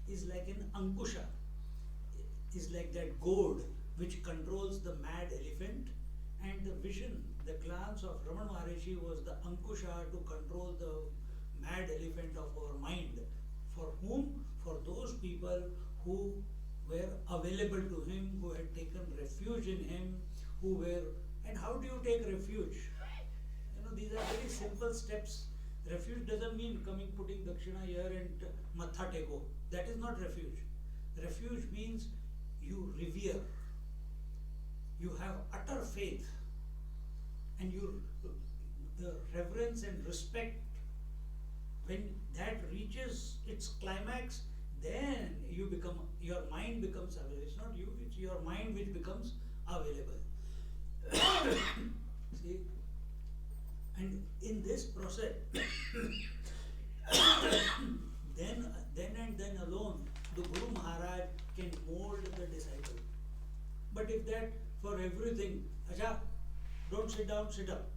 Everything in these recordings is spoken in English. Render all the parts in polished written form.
is like an ankusha, is like that goad which controls the mad elephant, and the vision, the glance of Ramana Maharishi was the ankusha to control the mad elephant of our mind. For whom? For those people who were available to him, who had taken refuge in him, who were. And how do you take refuge? These are very simple steps. Refuge doesn't mean coming, putting dakshina here and matha teko. That is not refuge. Refuge means you revere, you have utter faith, and the reverence and respect. When that reaches its climax, then your mind becomes available. It's not you, it's your mind which becomes available. See, and in this process, then alone, the Guru Maharaj can mold the disciple. But if that for everything, acha, don't sit down, sit up.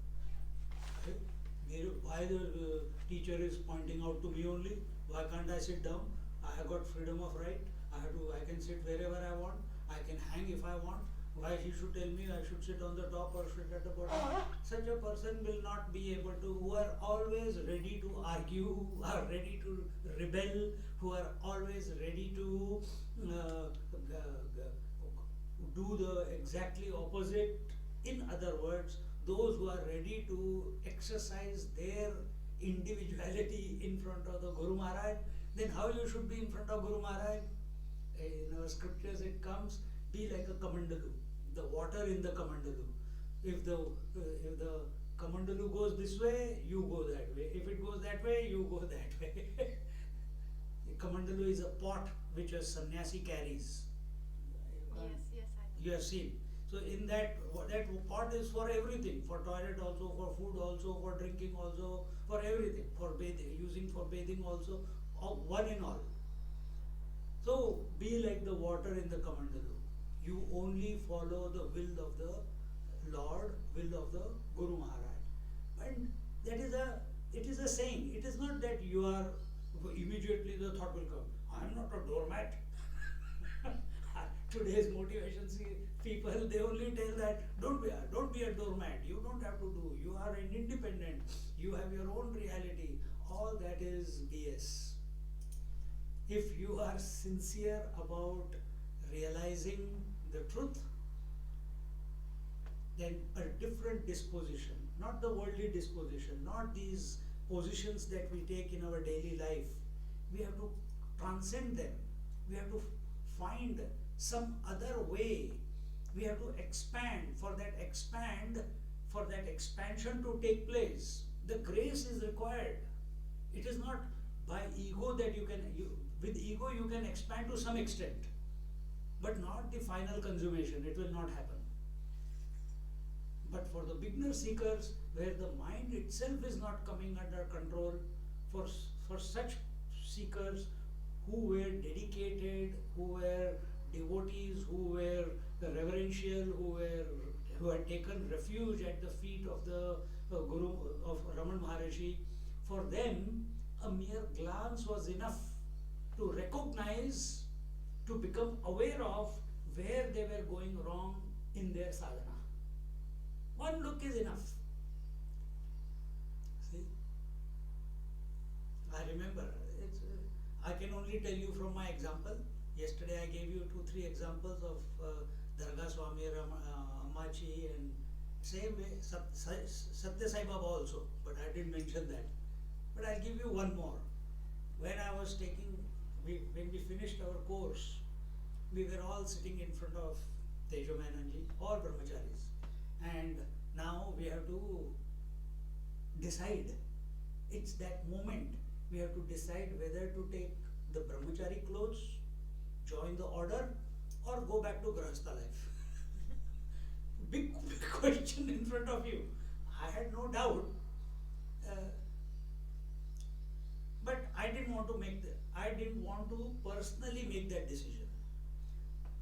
Why the teacher is pointing out to me only? Why can't I sit down? I have got freedom of right. I can sit wherever I want. I can hang if I want. Why he should tell me I should sit on the top or sit at the bottom? Such a person will not be able to, who are always ready to argue, who are ready to rebel, who are always ready to do the exactly opposite. In other words, those who are ready to exercise their individuality in front of the Guru Maharaj, then how you should be in front of Guru Maharaj? In our scriptures it comes, be like a kamandalu, the water in the kamandalu. If the kamandalu goes this way, you go that way. If it goes that way, you go that way. The kamandalu is a pot which a sannyasi carries. Yes, I know. You have seen. So in that pot is for everything, for toilet also, for food also, for drinking also, for everything, for bathing, using for bathing also, one in all. So be like the water in the kamandalu. You only follow the will of the Lord, will of the Guru Maharaj. And it is a saying. It is not that you are, immediately the thought will come, I am not a doormat. Today's motivation people, they only tell that don't be a doormat. You don't have to do. You are an independent. You have your own reality. All that is BS. If you are sincere about realizing the truth, then a different disposition, not the worldly disposition, not these positions that we take in our daily life. We have to transcend them. We have to find some other way. We have to expand. For that expansion to take place, the grace is required. It is not by ego that with ego you can expand to some extent, but not the final consummation. It will not happen. But for the beginner seekers, where the mind itself is not coming under control, for such seekers who were dedicated, who were devotees, who were reverential, who had taken refuge at the feet of the Guru of Ramana Maharishi, for them a mere glance was enough to recognize, to become aware of where they were going wrong in their sadhana. One look is enough. See, I remember, I can only tell you from my example. Yesterday I gave you 2-3 examples of Dargah Swami, Ammachi, and same way Satya Sai Baba also, but I didn't mention that. But I'll give you one more. When we finished our course, we were all sitting in front of Tejo Menonji, all brahmacharis, and now we have to decide. It's that moment. We have to decide whether to take the brahmachari clothes, join the order, or go back to Grahastha life. Big question in front of you. I had no doubt, but I didn't want to personally make that decision.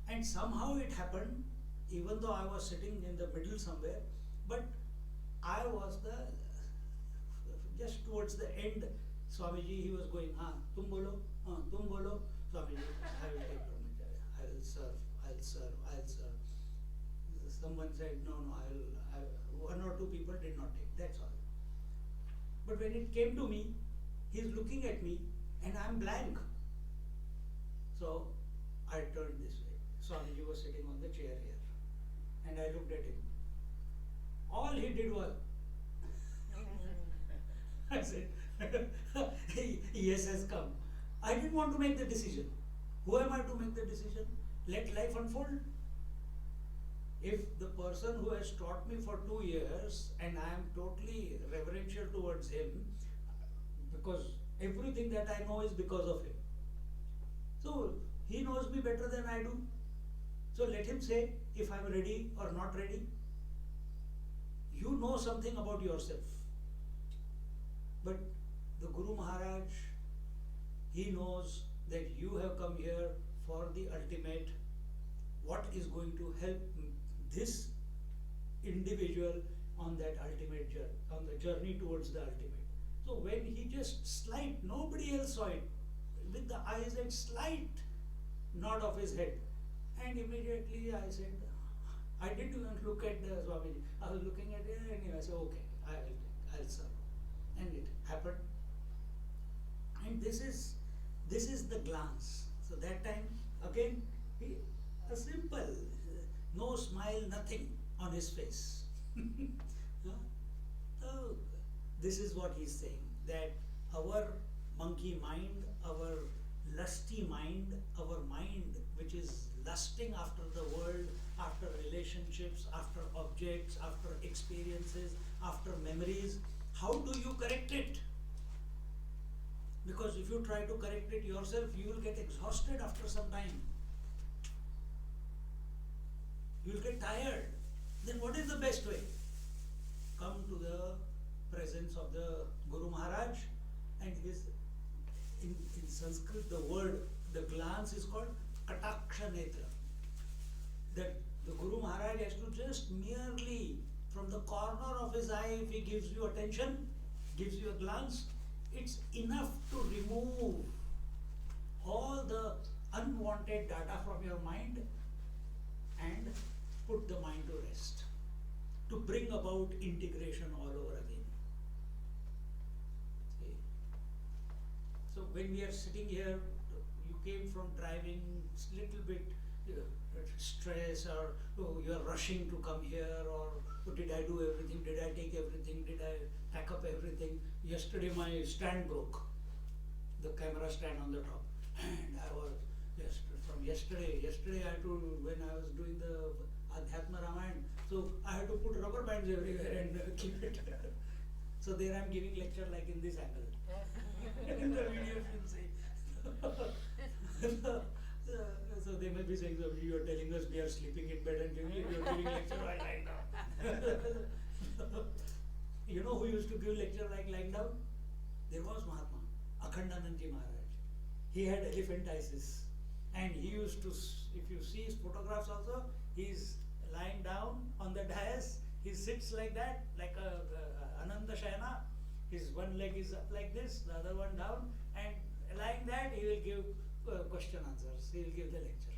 And somehow it happened, even though I was sitting in the middle somewhere, but I was just towards the end. Swamiji, he was going, tum bolo, Swamiji, I will take brahmacharya. I will serve. I'll serve. I'll serve. Someone said, no, no, one or two people did not take. That's all. But when it came to me, he's looking at me and I'm blank. So I turned this way. Swamiji was sitting on the chair here. And I looked at him. All he did was, I said, yes has come. I didn't want to make the decision. Who am I to make the decision? Let life unfold. If the person who has taught me for 2 years and I am totally reverential towards him, because everything that I know is because of him. So he knows me better than I do. So let him say if I am ready or not ready. You know something about yourself. But the Guru Maharaj, he knows that you have come here for the ultimate, what is going to help this individual on that ultimate journey, on the journey towards the ultimate. So when he just slight, nobody else saw it, with the eyes and slight nod of his head. And immediately I said, I didn't even look at the Swamiji. I was looking at it and I said, okay, I'll serve. And it happened. And this is the glance. So that time, again, a simple, no smile, nothing on his face. So this is what he's saying, that our monkey mind, our lusty mind, our mind which is lusting after the world, after relationships, after objects, after experiences, after memories, how do you correct it? Because if you try to correct it yourself, you will get exhausted after some time. You will get tired. Then what is the best way? Come to the presence of the Guru Maharaj, and in Sanskrit the word, the glance is called Kataksha Netra. That the Guru Maharaj has to just merely, from the corner of his eye, if he gives you attention, gives you a glance, it's enough to remove all the unwanted data from your mind and put the mind to rest, to bring about integration all over again. See? So when we are sitting here, you came from driving, little bit stress, or you are rushing to come here, or did I do everything, did I take everything, did I pack up everything? Yesterday my stand broke, the camera stand on the top, and I was, from yesterday I had to, when I was doing the Adhyatma Ramayana, so I had to put rubber bands everywhere and keep it. So there I am giving lecture like in this angle. In the video you will see. So they may be saying, so you are telling us we are sleeping in bed and you are giving lecture while lying down. You know who used to give lecture like lying down? There was Mahatma, Akhandanandji Maharaj. He had elephantiasis. And he used to, if you see his photographs also, he's lying down on the dais, he sits like that, like a Ananda Shayana. His one leg is up like this, the other one down, and lying that he will give question answers, he will give the lecture.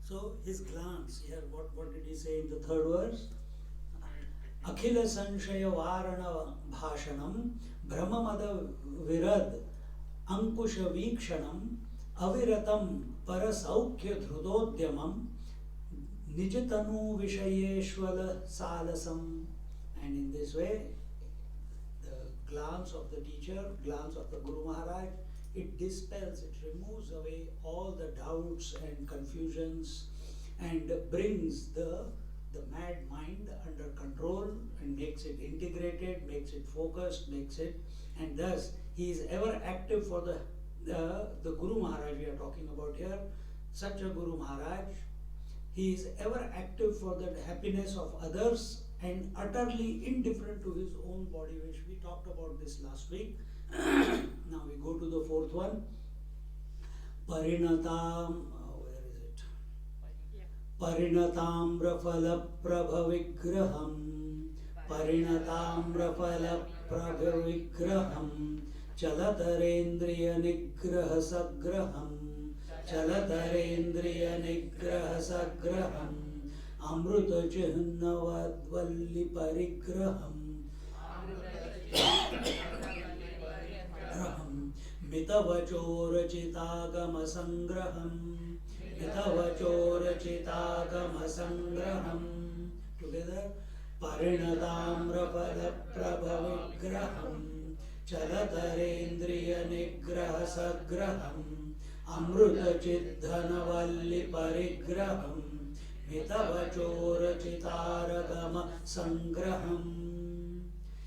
So his glance here, what did he say in the third verse? Akhila Sanshaya Varana Bhashanam Brahmamada Virad Ankusha Vikshanam Aviratam Parasaukya Dhrudodyamam Nijatanu Vishayeshwala Salasam. And in this way, the glance of the teacher, glance of the Guru Maharaj, it dispels, it removes away all the doubts and confusions and brings the mad mind under control and makes it integrated, makes it focused, and thus he is ever active for the Guru Maharaj we are talking about here. Such a Guru Maharaj, he is ever active for the happiness of others and utterly indifferent to his own body wish. We talked about this last week. Now we go to the fourth one. Parinatam, where is it? Parinatambrafala prabhavigraham परिणताम्रफलप्रभविग्रहं चलतरेन्द्रियनिग्रहसग्रहं चलतरेन्द्रियनिग्रहसग्रहम् अमृतचिह्नवद्वल्लिपरिग्रहम् ग्रहं मितवचोरचितागमसङ्ग्रहम् मितवचोरचितागमसङ्ग्रहम् together परिणताम्रफलप्रभविग्रहं चलतरेन्द्रियनिग्रहसग्रहम् अमृतचिद्धनवल्लिपरिग्रहम् मितवचोरचितारगमसङ्ग्रहम्.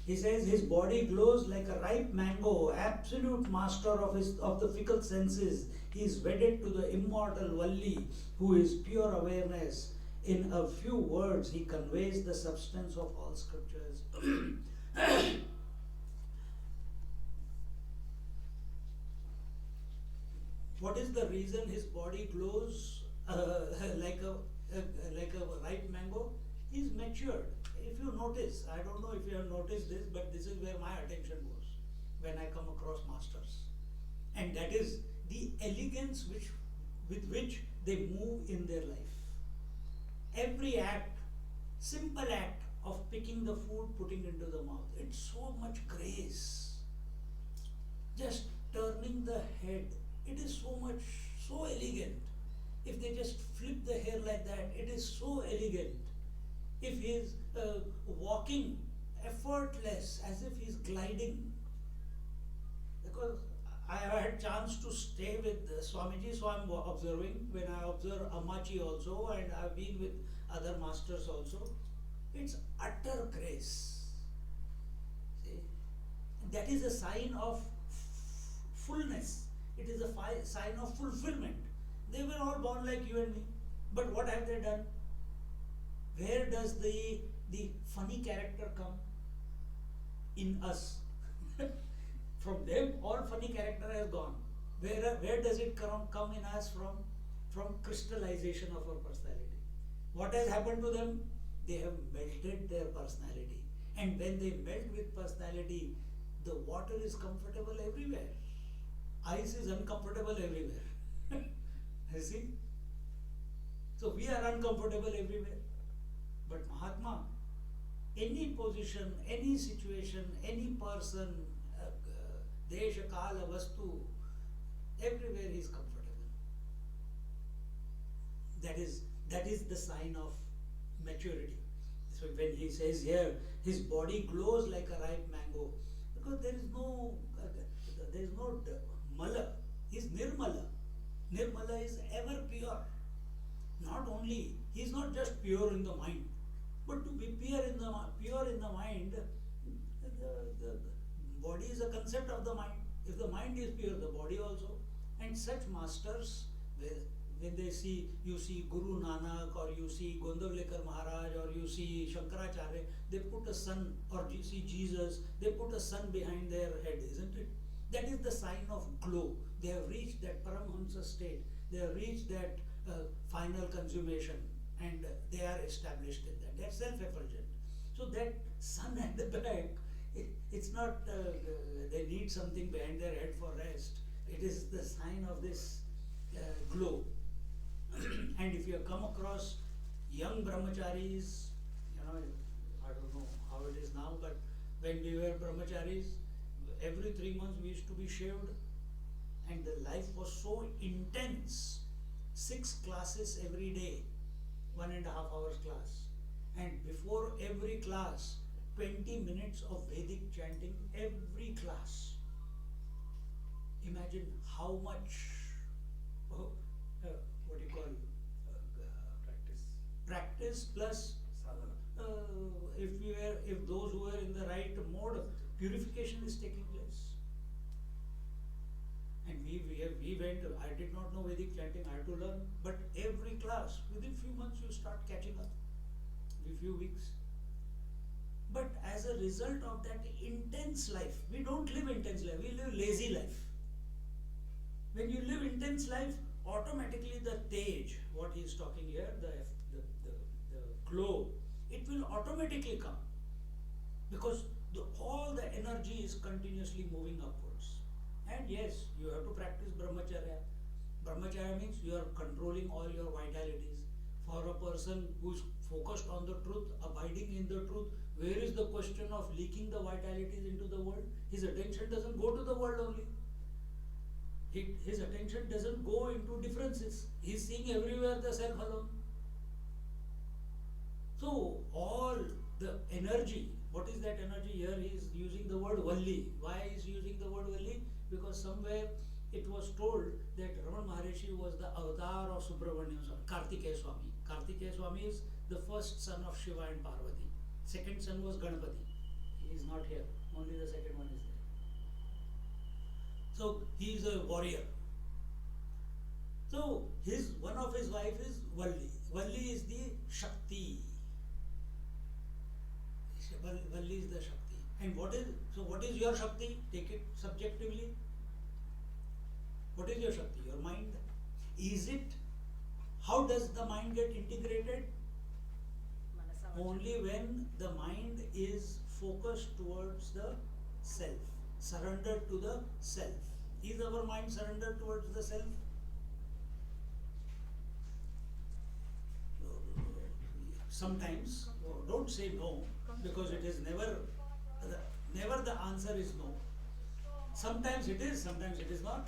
He says his body glows like a ripe mango, absolute master of the fickle senses. He is wedded to the immortal Valli, who is pure awareness. In a few words, he conveys the substance of all scriptures. What is the reason his body glows like a ripe mango? He is matured. If you notice, I don't know if you have noticed this, but this is where my attention goes when I come across masters. And that is the elegance with which they move in their life. Every act, simple act of picking the food, putting into the mouth, it's so much grace. Just turning the head, it is so elegant. If they just flip the hair like that, it is so elegant. If he is walking effortless, as if he is gliding. Because I have had chance to stay with Swamiji, so I am observing. When I observe Ammachi also, and I have been with other masters also, it's utter grace. See? That is a sign of fullness. It is a sign of fulfillment. They were all born like you and me. But what have they done? Where does the funny character come? In us. From them, all funny character has gone. Where does it come in us from? From crystallization of our personality. What has happened to them? They have melted their personality. And when they melt with personality, the water is comfortable everywhere. Ice is uncomfortable everywhere. You see? So we are uncomfortable everywhere. But Mahatma, any position, any situation, any person, Desha, Kala, Vastu, everywhere he is comfortable. That is the sign of maturity. So when he says here, his body glows like a ripe mango, because there is no mala. He is nirmala. Nirmala is ever pure. Not only, he is not just pure in the mind, but to be pure in the mind, the body is a concept of the mind. If the mind is pure, the body also. And such masters, when they see, you see Guru Nanak, or you see Gondavlekar Maharaj, or you see Shankaracharya, they put a sun, or you see Jesus, they put a sun behind their head, isn't it? That is the sign of glow. They have reached that Paramhamsa state. They have reached that final consummation, and they are established in that. They are self-effulgent. So that sun at the back, it's not they need something behind their head for rest. It is the sign of this glow. And if you have come across young brahmacharis, I don't know how it is now, but when we were brahmacharis, every 3 months we used to be shaved, and the life was so intense. 6 classes every day, 1.5 hours class, and before every class, 20 minutes of Vedic chanting every class. Imagine how much, practice plus if those who were in the right mode, purification is taking place. And we went, I did not know Vedic chanting, I had to learn, but every class, within few months you start catching up, within few weeks. But as a result of that intense life, we don't live intense life, we live lazy life. When you live intense life, automatically the tej, what he is talking here, the glow, it will automatically come. because all the energy is continuously moving upwards. And yes, you have to practice brahmacharya. Brahmacharya means you are controlling all your vitalities. For a person who is focused on the truth, abiding in the truth, where is the question of leaking the vitalities into the world? His attention doesn't go to the world only. His attention doesn't go into differences. He is seeing everywhere the self alone. So all the energy, what is that energy? Here he is using the word Valli. Why is he using the word Valli? Because somewhere it was told that Ramana Maharishi was the avatar of Subramaniam Swami, Kartikeya Swami. Kartikeya Swami is the first son of Shiva and Parvati. Second son was Ganapati. He is not here. Only the second one is there. So he is a warrior. So one of his wife is Valli. Valli is the Shakti. Valli is the Shakti. And what is your Shakti? Take it subjectively. What is your Shakti? Your mind. Is it? How does the mind get integrated? Only when the mind is focused towards the self, surrendered to the self. Is our mind surrendered towards the self? Sometimes, don't say no, because it is never the answer is no. Sometimes it is, sometimes it is not.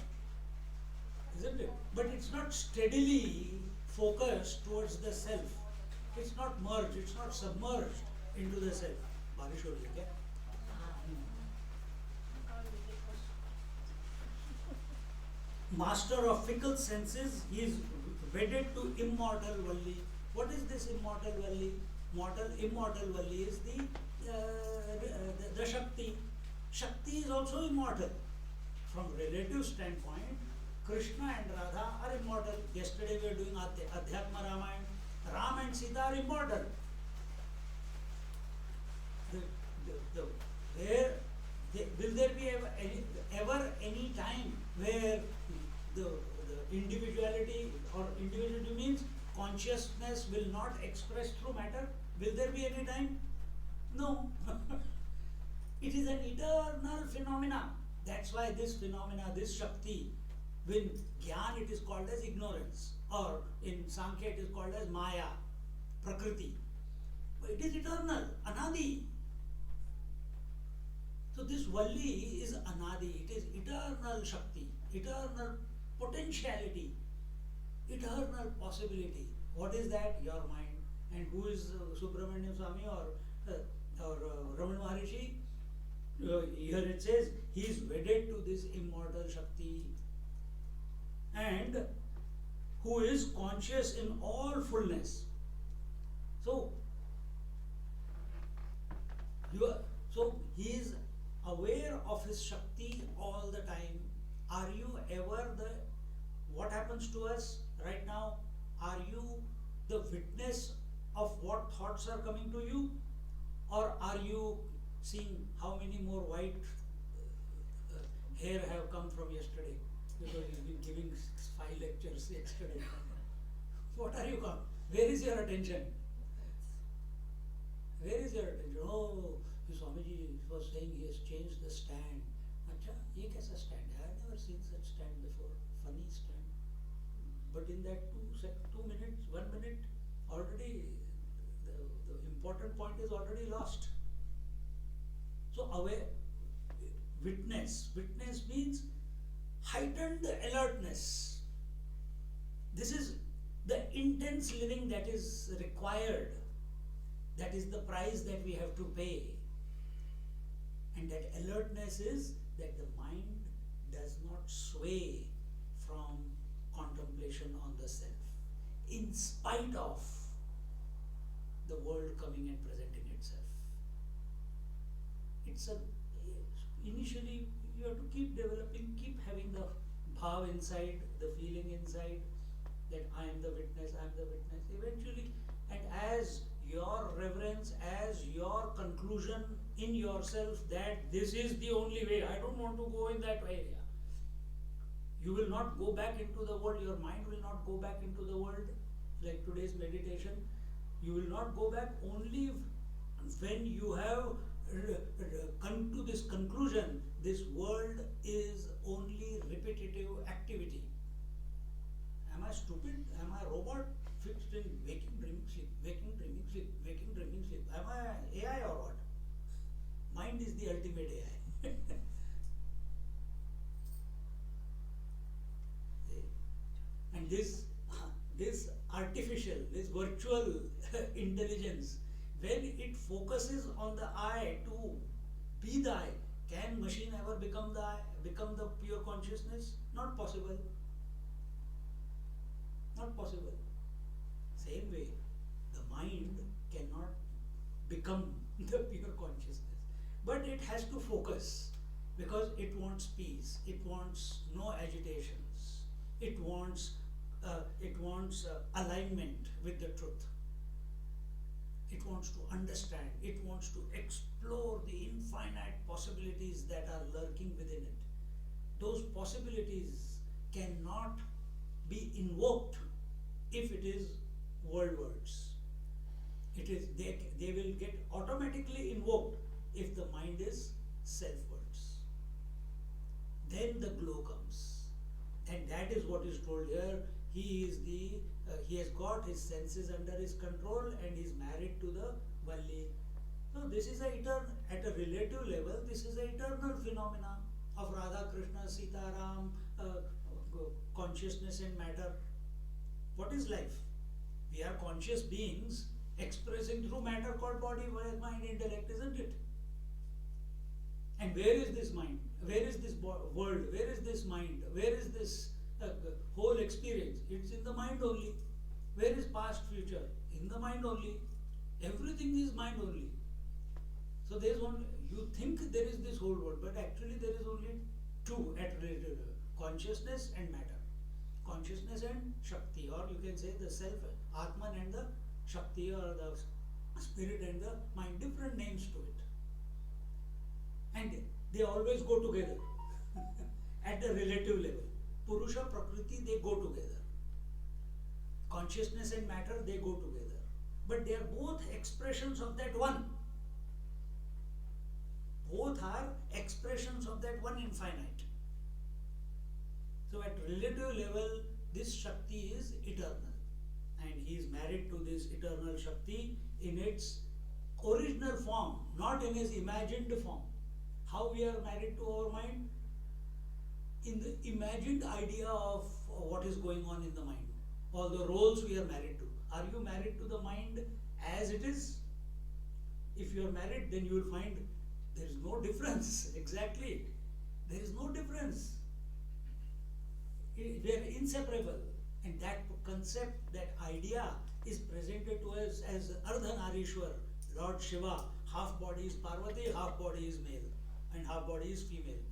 Isn't it? But it's not steadily focused towards the self. It's not merged, it's not submerged into the self. Barish ho rahi hai kya? Master of fickle senses, he is wedded to immortal Valli. What is this immortal Valli? Immortal Valli is the Shakti. Shakti is also immortal. From relative standpoint, Krishna and Radha are immortal. Yesterday we were doing Adhyatma Ramayana. Ram and Sita are immortal. Will there be ever any time where the individuality or individuality means consciousness will not express through matter? Will there be any time? No. It is an eternal phenomena. That's why this phenomena, this Shakti, in Gyan it is called as ignorance, or in Sankhya it is called as Maya, Prakriti. But it is eternal, Anadi. So this Valli is Anadi, it is eternal Shakti, eternal potentiality, eternal possibility. What is that? Your mind. And who is Subramaniam Swami or Ramana Maharishi? Here it says he is wedded to this immortal Shakti, and who is conscious in all fullness. So he is aware of his Shakti all the time. Are you ever what happens to us right now? Are you the witness of what thoughts are coming to you? Or are you seeing how many more white hair have come from yesterday? Because he's been giving 5 lectures yesterday. What are you come? Where is your attention? Where is your attention? Oh, Swamiji was saying he has changed the stand. Acha, ye kaisa stand hai? I have never seen such stand before. Funny stand. But in that 2 minutes, 1 minute, already the important point is already lost. So witness means heightened alertness. This is the intense living that is required. That is the price that we have to pay. And that alertness is that the mind does not sway from contemplation on the self, in spite of the world coming and presenting itself. Initially you have to keep developing, keep having the bhav inside, the feeling inside that I am the witness, I am the witness. Eventually, and as your reverence, as your conclusion in yourself that this is the only way, I don't want to go in that area. You will not go back into the world, your mind will not go back into the world, like today's meditation. You will not go back only when you have come to this conclusion, this world is only repetitive activity. Am I stupid? Am I a robot fixed in waking, dreaming, sleep, waking, dreaming, sleep, waking, dreaming, sleep? Am I AI or what? Mind is the ultimate AI. And this artificial, this virtual intelligence, when it focuses on the I to be the I, can machine ever become the I, become the pure consciousness? Not possible. Not possible. Same way, the mind cannot become the pure consciousness. But it has to focus because it wants peace, it wants no agitations, it wants alignment with the truth. It wants to understand, it wants to explore the infinite possibilities that are lurking within it. Those possibilities cannot be invoked if it is worldwards. It is they will get automatically invoked if the mind is selfwards. Then the glow comes, and that is what is told here. He has got his senses under his control and is married to the Valli. So this is at a relative level, this is an eternal phenomenon of Radha, Krishna, Sita, Ram, consciousness and matter. What is life? We are conscious beings expressing through matter called body, mind, intellect, isn't it? And where is this mind? Where is this world? Where is this mind? Where is this whole experience? It's in the mind only. Where is past, future? In the mind only. Everything is mind only. So there is one. You think there is this whole world, but actually there is only two at relative level: consciousness and matter, consciousness and Shakti, or you can say the self, Atman and the Shakti, or the spirit and the mind. Different names to it, and they always go together at the relative level. Purusha, Prakriti, they go together. Consciousness and matter, they go together. But they are both expressions of that one. Both are expressions of that one infinite. So at relative level, this Shakti is eternal. And he is married to this eternal Shakti in its original form, not in his imagined form. How we are married to our mind? In the imagined idea of what is going on in the mind, all the roles we are married to. Are you married to the mind as it is? If you are married, then you will find there is no difference. Exactly. There is no difference. They are inseparable. And that concept, that idea is presented to us as Ardhanarishwar, Lord Shiva. Half body is Parvati, half body is male, and half body is female.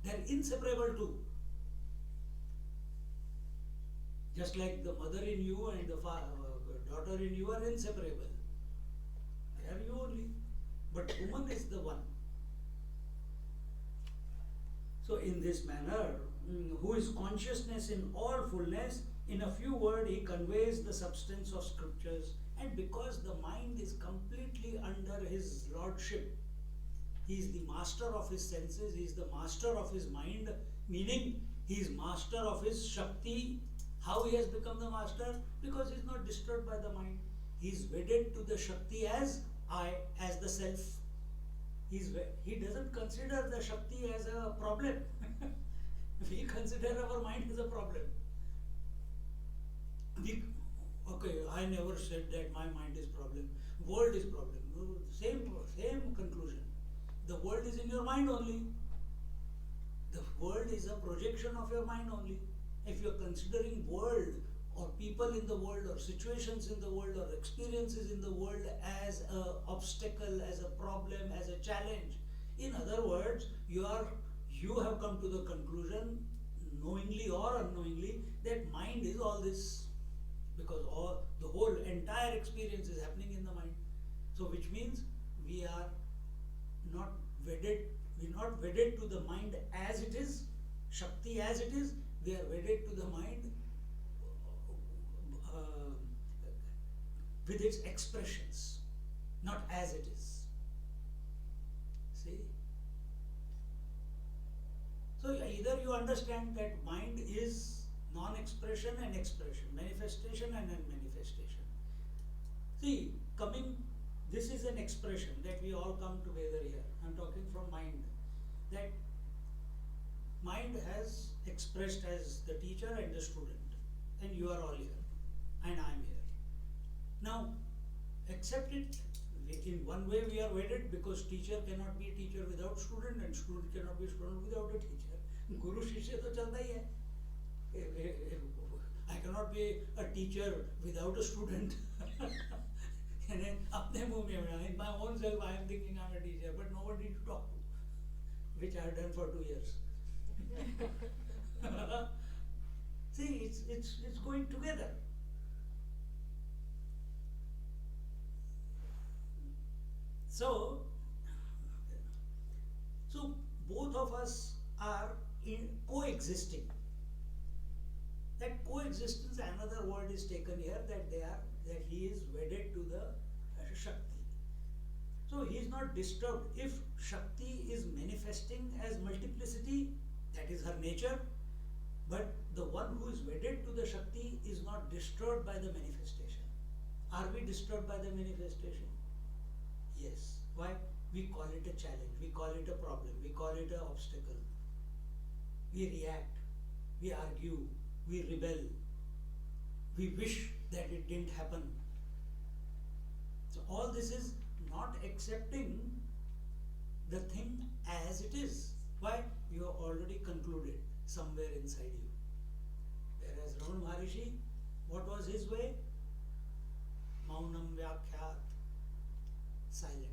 They are inseparable too. Just like the mother in you and the daughter in you are inseparable. They are you only. But woman is the one. So in this manner, who is consciousness in all fullness, in a few words he conveys the substance of scriptures, and because the mind is completely under his lordship, he is the master of his senses, he is the master of his mind, meaning he is master of his Shakti. How he has become the master? Because he is not disturbed by the mind. He is wedded to the Shakti as I, as the self. He doesn't consider the Shakti as a problem. We consider our mind as a problem. I never said that my mind is problem. World is problem. Same conclusion. The world is in your mind only. The world is a projection of your mind only. If you are considering world or people in the world or situations in the world or experiences in the world as an obstacle, as a problem, as a challenge, in other words, you have come to the conclusion, knowingly or unknowingly, that mind is all this, because the whole entire experience is happening in the mind. So which means we are not wedded to the mind as it is, Shakti as it is. We are wedded to the mind with its expressions, not as it is. understand that mind is non-expression and expression, manifestation and unmanifestation. See, this is an expression that we all come together here. I'm talking from mind. That mind has expressed as the teacher and the student, and you are all here, and I'm here. Now, accept it. In one way we are wedded, because teacher cannot be a teacher without student, and student cannot be a student without a teacher. Guru Shishya to chalta hi hai. I cannot be a teacher without a student. And then apne muh mein, in my own self I am thinking I am a teacher, but nobody to talk to, which I have done for 2 years. See, it's going together. So both of us are coexisting. That coexistence, another word is taken here, that he is wedded to the Shakti. So he is not disturbed. If Shakti is manifesting as multiplicity, that is her nature, but the one who is wedded to the Shakti is not disturbed by the manifestation. Are we disturbed by the manifestation? Yes. Why? We call it a challenge, we call it a problem, we call it an obstacle. We react, we argue, we rebel, we wish that it didn't happen. So all this is not accepting the thing as it is. Why? You have already concluded somewhere inside you. Whereas Ramana Maharishi, what was his way? Maunam Vyakhyat, silent.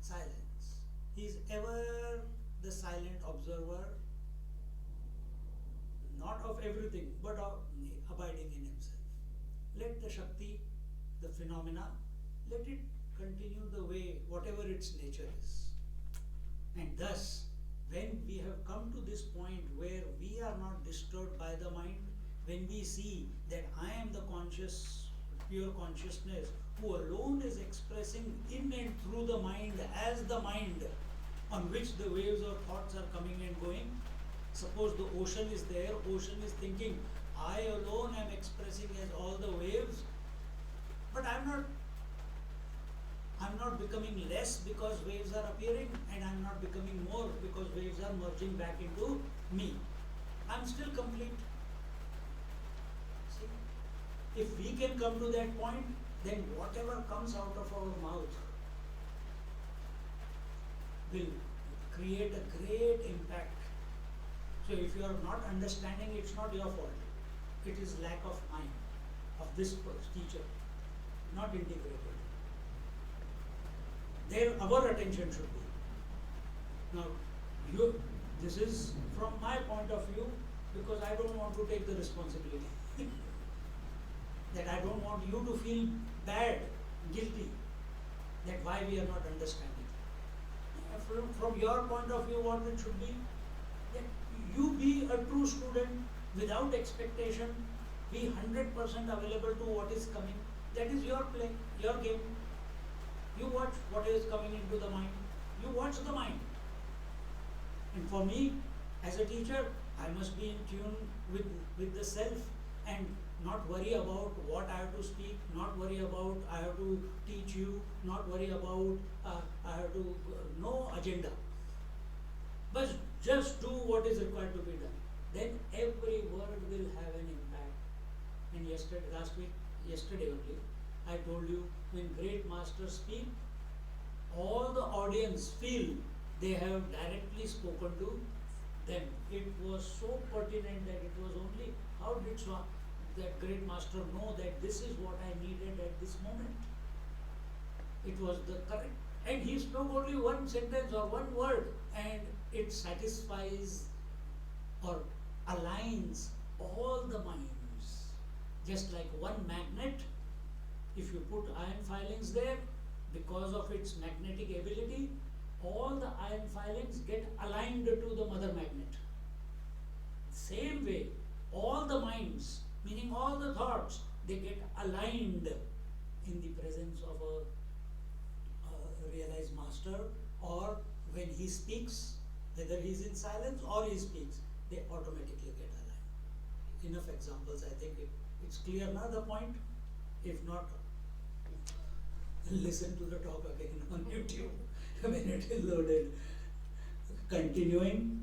Silence. He is ever the silent observer, not of everything, but of abiding in himself. Let the Shakti, the phenomena, let it continue the way, whatever its nature is. And thus, when we have come to this point where we are not disturbed by the mind, when we see that I am the conscious, pure consciousness, who alone is expressing in and through the mind as the mind on which the waves of thoughts are coming and going. Suppose the ocean is there, ocean is thinking, I alone am expressing as all the waves, but I'm not becoming less because waves are appearing, and I'm not becoming more because waves are merging back into me. I'm still complete. See? If we can come to that point, then whatever comes out of our mouth will create a great impact. So if you are not understanding, it's not your fault. It is lack of mind of this teacher, not integrated. There our attention should be. Now, this is from my point of view, because I don't want to take the responsibility. That I don't want you to feel bad, guilty, that why we are not understanding. From your point of view, what it should be, that you be a true student without expectation, be 100% available to what is coming. That is your play, your game. You watch what is coming into the mind. You watch the mind. And for me, as a teacher, I must be in tune with the self and not worry about what I have to speak, not worry about I have to teach you, not worry about I have to, no agenda. But just do what is required to be done. Then every word will have an impact. And yesterday only, I told you, when great masters speak, all the audience feel they have directly spoken to them. It was so pertinent that it was only, how did that great master know that this is what I needed at this moment? It was the correct, and he spoke only one sentence or one word, and it satisfies or aligns all the minds. Just like one magnet, if you put iron filings there, because of its magnetic ability, all the iron filings get aligned to the mother magnet. Same way, all the minds, meaning all the thoughts, they get aligned in the presence of a realized master, or when he speaks, whether he is in silence or he speaks, they automatically get aligned. Enough examples, I think it's clear now the point. If not, listen to the talk again on YouTube when it is loaded. Continuing.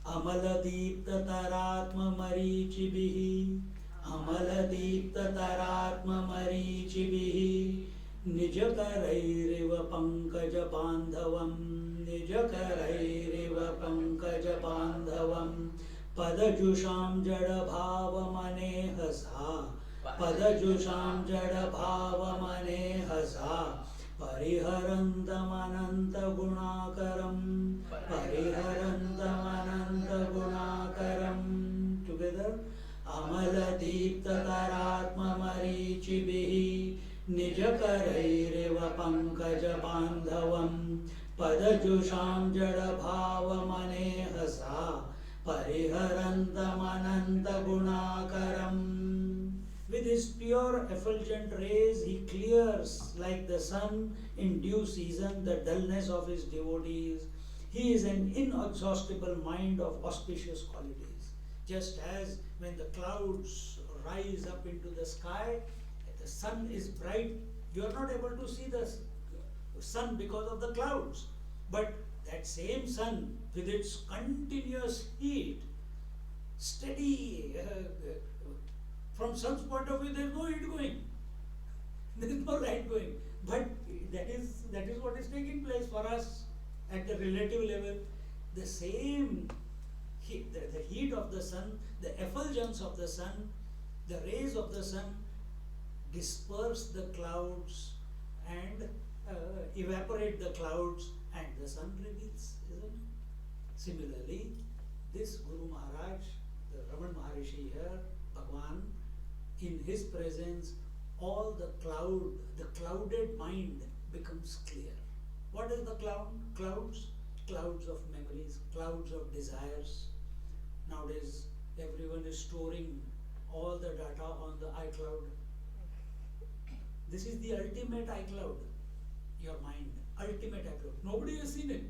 अमलदीप्ततरात्ममरीचिभिः अमलदीप्ततरात्ममरीचिभिः निजकरैरिव पङ्कजबान्धवं निजकरैरिव पङ्कजबान्धवं पदजुषां जडभावमनेहसा पदजुषां जडभावमनेहसा परिहरन्तमनन्तगुणाकरं परिहरन्तमनन्तगुणाकरं टुगेदर अमलदीप्ततरात्ममरीचिभिः निजकरैरिव पङ्कजबान्धवं पदजुषां जडभावमनेहसा परिहरन्तमनन्तगुणाकरम्. With his pure effulgent rays, he clears like the sun in due season the dullness of his devotees. He is an inexhaustible mind of auspicious qualities. Just as when the clouds rise up into the sky, the sun is bright, you are not able to see the sun because of the clouds. But that same sun, with its continuous heat, steady, from sun's point of view, there is no heat going. There is no light going. But that is what is taking place for us at the relative level. The same heat, the heat of the sun, the effulgence of the sun, the rays of the sun disperse the clouds and evaporate the clouds, and the sun reveals, isn't it? Similarly, this Guru Maharaj, the Raman Maharishi here, Bhagwan, in his presence, all the clouded mind becomes clear. What is the cloud? Clouds? Clouds of memories, clouds of desires. Nowadays, everyone is storing all the data on the iCloud. This is the ultimate iCloud, your mind, ultimate iCloud. Nobody has seen it,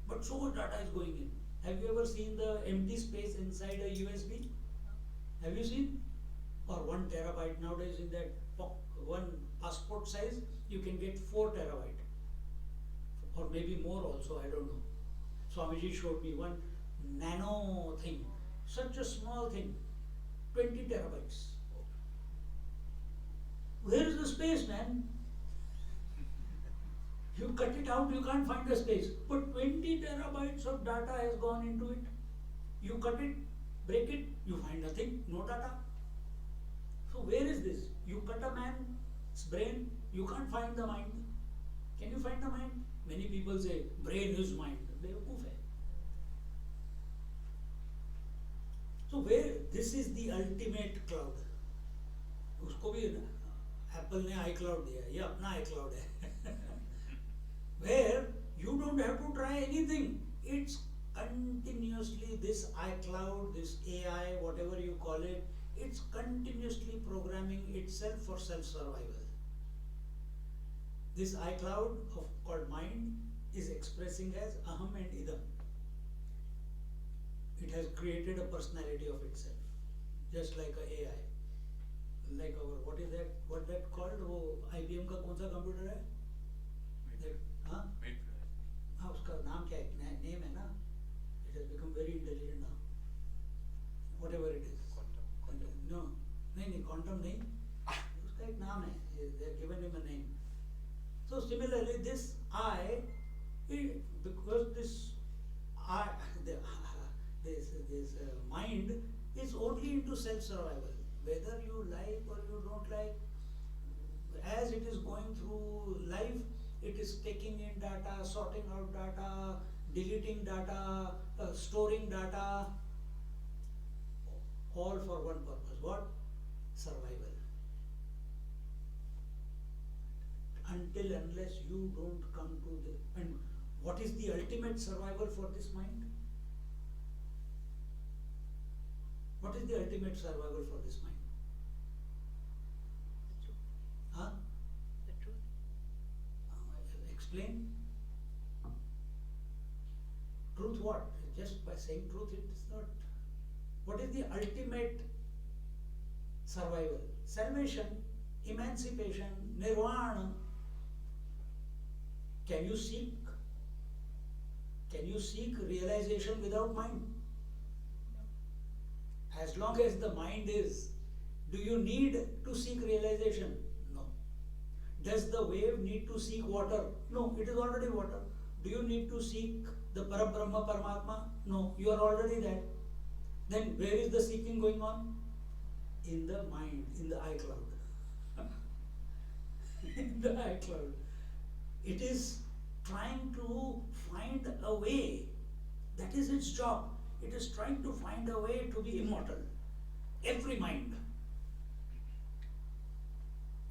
but so much data is going in. Have you ever seen the empty space inside a USB? Have you seen? Or 1 terabyte nowadays in that one passport size, you can get 4 terabyte. Or maybe more also, I don't know. Swamiji showed me one nano thing, such a small thing, 20 terabytes. Where is the space, man? You cut it out, you can't find the space. But 20 terabytes of data has gone into it. You cut it, break it, you find nothing, no data. So where is this? You cut a man's brain, you can't find the mind. Can you find the mind? Many people say, brain is mind. Bewakoof hai. So where, this is the ultimate cloud. उसको भी Apple ने iCloud दिया, ये अपना iCloud है. Where you don't have to try anything. It's continuously this iCloud, this AI, whatever you call it, it's continuously programming itself for self-survival. This iCloud called mind is expressing as aham and idam. It has created a personality of itself, just like a AI. Like our, what is that? What that called? वो IBM का कौन सा computer है? हाँ? हाँ उसका नाम क्या है? Name है ना? It has become very intelligent now. Whatever it is. No, नहीं quantum नहीं. उसका एक नाम है. They have given him a name. So similarly, this I, because this I, this mind is only into self-survival. Whether you like or you don't like, as it is going through life, it is taking in data, sorting out data, deleting data, storing data, all for one purpose. What? Survival. Until unless you don't come to the, and what is the ultimate survival for this mind? What is the ultimate survival for this mind? Huh? The truth. Explain. Truth what? Just by saying truth, it's not What is the ultimate survival? Salvation, emancipation, nirvana. Can you seek realization without mind? As long as the mind is, do you need to seek realization? No. Does the wave need to seek water? No, it is already water. Do you need to seek the Parabrahma, Paramatma? No, you are already there. Then where is the seeking going on? In the mind, in the iCloud. In the iCloud. It is trying to find a way. That is its job. It is trying to find a way to be immortal. Every mind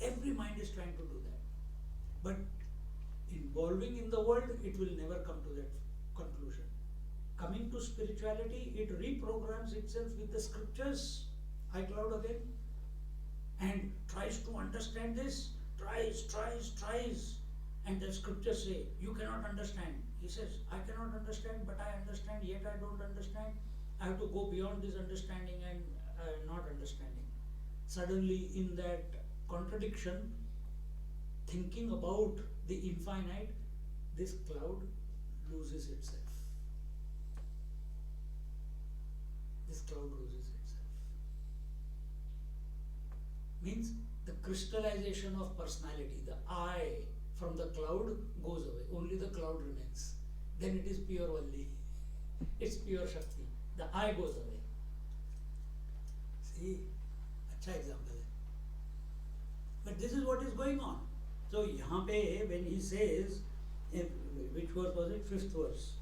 is trying to do that. But involving in the world, it will never come to that conclusion. Coming to spirituality, it reprograms itself with the scriptures, iCloud again, and tries to understand this, tries. And the scriptures say, you cannot understand. He says, I cannot understand, but I understand, yet I don't understand. I have to go beyond this understanding and not understanding. Suddenly, in that contradiction, thinking about the infinite, this cloud loses itself. This cloud loses itself. Means the crystallization of personality, the I from the cloud goes away. Only the cloud remains. Then it is pure Valli. It's pure Shakti. The I goes away. See, अच्छा example है. But this is what is going on. So यहाँ पे when he says, which verse was it? 5th verse.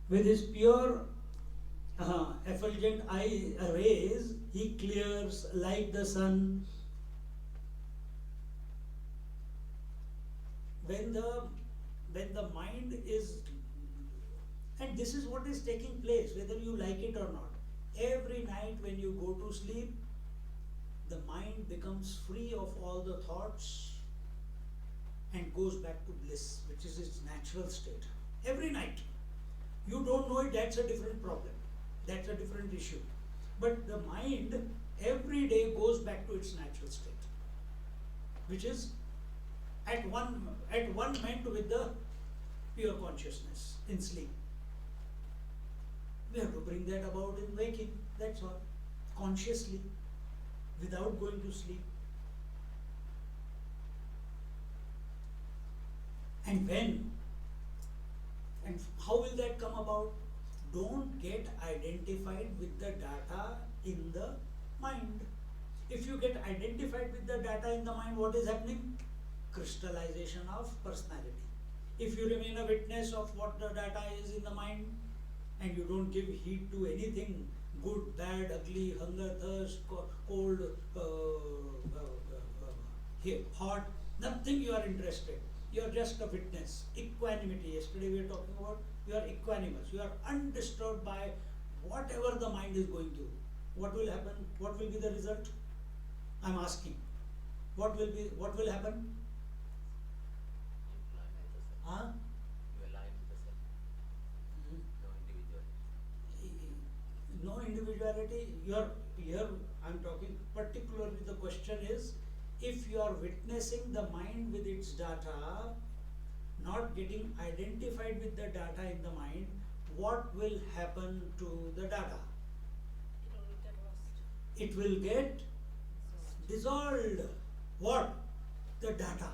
With his pure effulgent eye rays, he clears like the sun. When the mind is, and this is what is taking place, whether you like it or not. Every night when you go to sleep, the mind becomes free of all the thoughts and goes back to bliss, which is its natural state. Every night. You don't know it, that's a different problem. That's a different issue. But the mind every day goes back to its natural state, which is at one meant with the pure consciousness in sleep. We have to bring that about in waking, that's all. Consciously, without going to sleep. And when? And how will that come about? Don't get identified with the data in the mind. If you get identified with the data in the mind, what is happening? Crystallization of personality. If you remain a witness of what the data is in the mind, and you don't give heed to anything, good, bad, ugly, hunger, thirst, cold, hot, nothing you are interested. You are just a witness. Equanimity. Yesterday we were talking about, you are equanimous. You are undisturbed by whatever the mind is going through. What will happen? What will be the result? I am asking. What will happen? Huh? You align with the self. No individuality. No individuality. Here I am talking particularly, the question is, if you are witnessing the mind with its data, not getting identified with the data in the mind, what will happen to the data? It will get dissolved. What? The data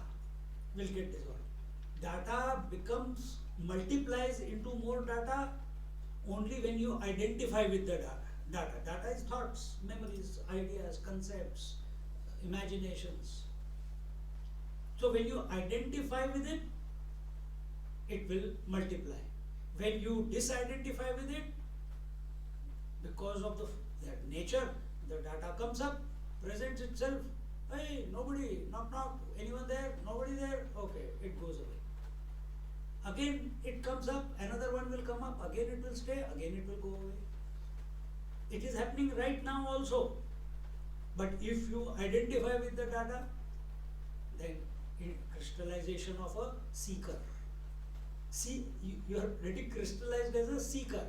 will get dissolved. Data multiplies into more data only when you identify with the data. Data is thoughts, memories, ideas, concepts, imaginations. So when you identify with it, it will multiply. When you disidentify with it, because of their nature, the data comes up, presents itself. Hey, nobody, knock knock, anyone there? Nobody there? Okay, it goes away. Again it comes up, another one will come up, again it will stay, again it will go away. It is happening right now also. But if you identify with the data, then crystallization of a seeker. See, you are already crystallized as a seeker.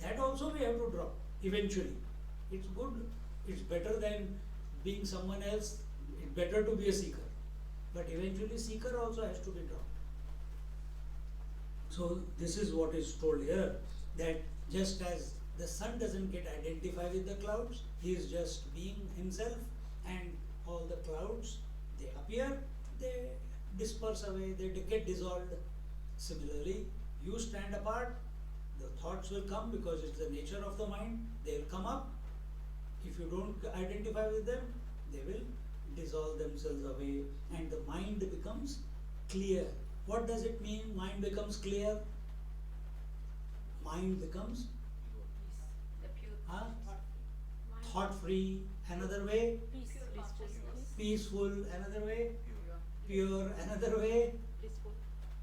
That also we have to drop eventually. It's good, it's better than being someone else, it's better to be a seeker. But eventually seeker also has to be dropped. So this is what is told here, that just as the sun doesn't get identified with the clouds, he is just being himself, and all the clouds, they appear, they disperse away, they get dissolved. Similarly, you stand apart, the thoughts will come because it's the nature of the mind, they will come up. If you don't identify with them, they will dissolve themselves away, and the mind becomes clear. What does it mean, mind becomes clear? Mind becomes The pure Huh? mind. thought free, another way, Pure consciousness. peaceful, another way, Pure. pure, another way, Blissful.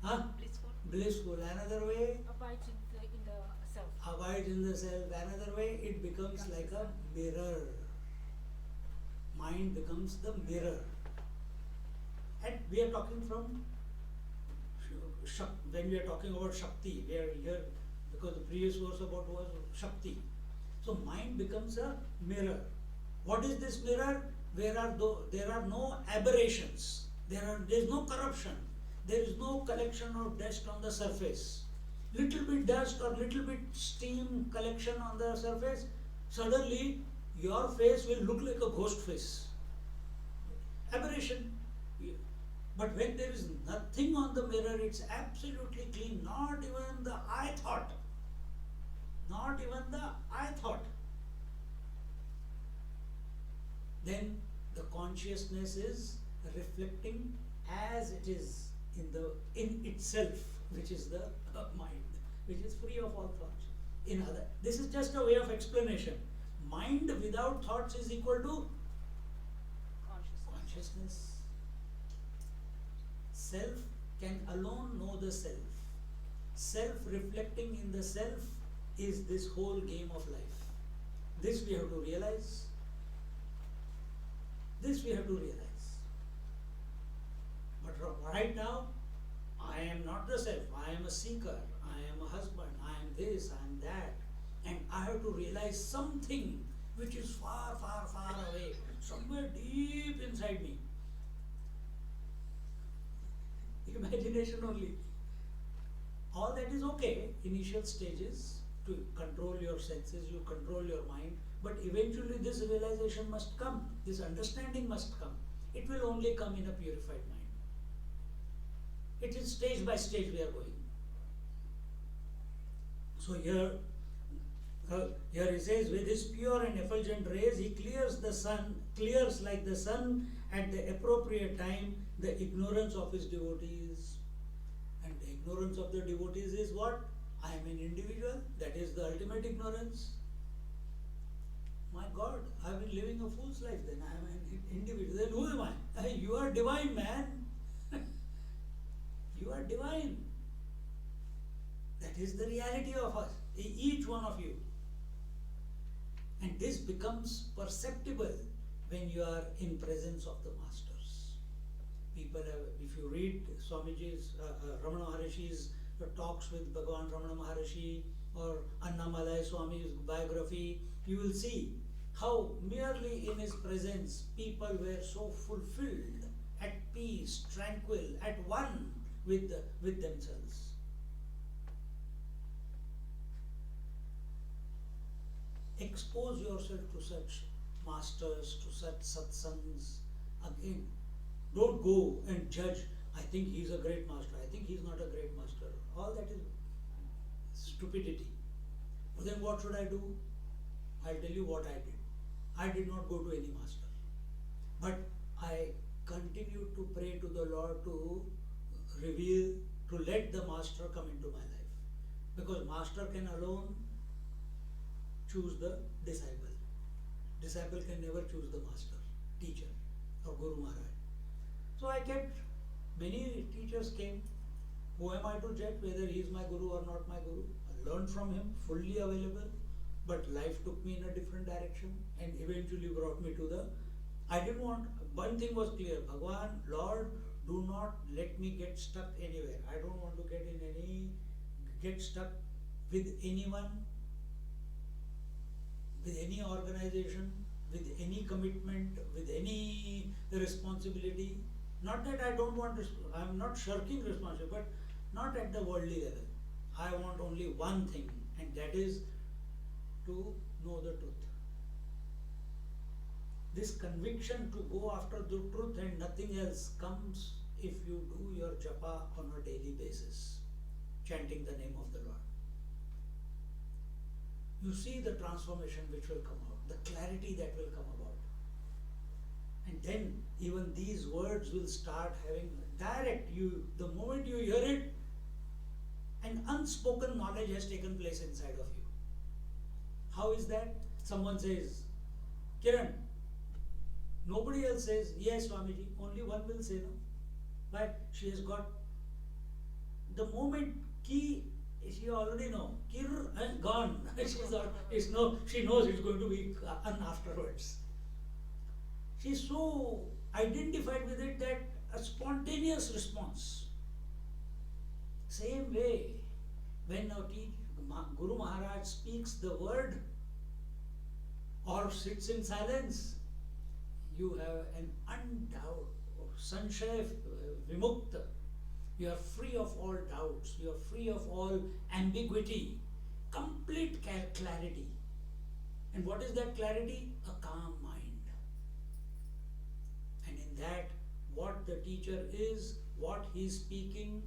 huh? Blissful. Blissful, another way, Abides in the self. abides in the self, another way. It becomes like a mirror. Mind becomes the mirror. And we are talking from when we are talking about Shakti, we are here because the previous verse about was Shakti. So mind becomes a mirror. What is this mirror? There are no aberrations. There is no corruption. There is no collection of dust on the surface. Little bit dust or little bit steam collection on the surface, suddenly your face will look like a ghost face. Aberration. But when there is nothing on the mirror, it's absolutely clean, not even the eye thought. Not even the eye thought. Then the consciousness is reflecting as it is in itself, which is the mind, which is free of all thoughts. This is just a way of explanation. Mind without thoughts is equal to consciousness. Self can alone know the self. Self reflecting in the self is this whole game of life. This we have to realize. This we have to realize. But right now, I am not the self. I am a seeker. I am a husband. I am this. I am that. And I have to realize something which is far, far, far away, somewhere deep inside me. Imagination only. All that is okay, initial stages to control your senses, you control your mind, but eventually this realization must come, this understanding must come. It will only come in a purified mind. It is stage by stage we are going. So here he says, with his pure and effulgent rays, he clears like the sun at the appropriate time the ignorance of his devotees. And the ignorance of the devotees is what? I am an individual, that is the ultimate ignorance. My God, I have been living a fool's life then, I am an individual. Then who am I? You are divine, man. You are divine. That is the reality of us, each one of you. And this becomes perceptible when you are in presence of the masters. People have, if you read Swamiji's, Ramana Maharishi's talks with Bhagavan Ramana Maharishi or Annamalai Swami's biography, you will see how merely in his presence people were so fulfilled, at peace, tranquil, at one with themselves. Expose yourself to such masters, to such satsangs. Again, don't go and judge, I think he's a great master, I think he's not a great master. All that is stupidity. Well, then what should I do? I'll tell you what I did. I did not go to any master. But I continued to pray to the Lord to reveal, to let the master come into my life. Because master can alone choose the disciple. Disciple can never choose the master, teacher, or Guru Maharaj. So I kept, many teachers came. Who am I to judge whether he is my Guru or not my Guru? I learned from him, fully available. But life took me in a different direction and eventually brought me to the, I didn't want, one thing was clear, Bhagwan, Lord, do not let me get stuck anywhere. I don't want to get stuck with anyone with any organization, with any commitment, with any responsibility. Not that I don't want, I am not shirking responsibility, but not at the worldly level. I want only one thing, and that is to know the truth. This conviction to go after the truth and nothing else comes if you do your japa on a daily basis, chanting the name of the Lord. You see the transformation which will come out, the clarity that will come about. And then even these words will start having direct, the moment you hear it, an unspoken knowledge has taken place inside of you. How is that? Someone says, Kiran. Nobody else says, yes, Swamiji. Only one will say no. But she has got, the moment ki, she already know, kir and gone. She knows it's going to be un afterwards. She's so identified with it that a spontaneous response. Same way, when Guru Maharaj speaks the word or sits in silence, you have an undoubted sanshaya vimukta. You are free of all doubts, you are free of all ambiguity, complete clarity. And what is that clarity? A calm mind. And in that, what the teacher is, what he is speaking,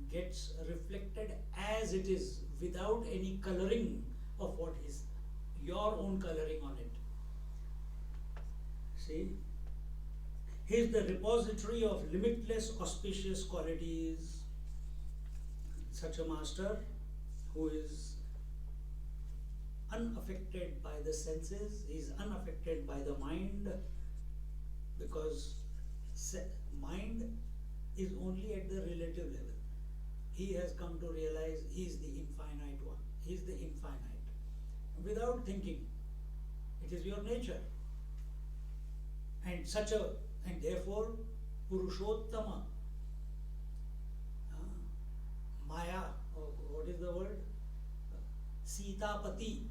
gets reflected as it is, without any coloring of what is your own coloring on it. See? He is the repository of limitless auspicious qualities. Such a master who is unaffected by the senses, he is unaffected by the mind, because mind is only at the relative level. He has come to realize he is the infinite one. He is the infinite. Without thinking, it is your nature. And therefore, Purushottama, Maya, what is the word? Sitapati,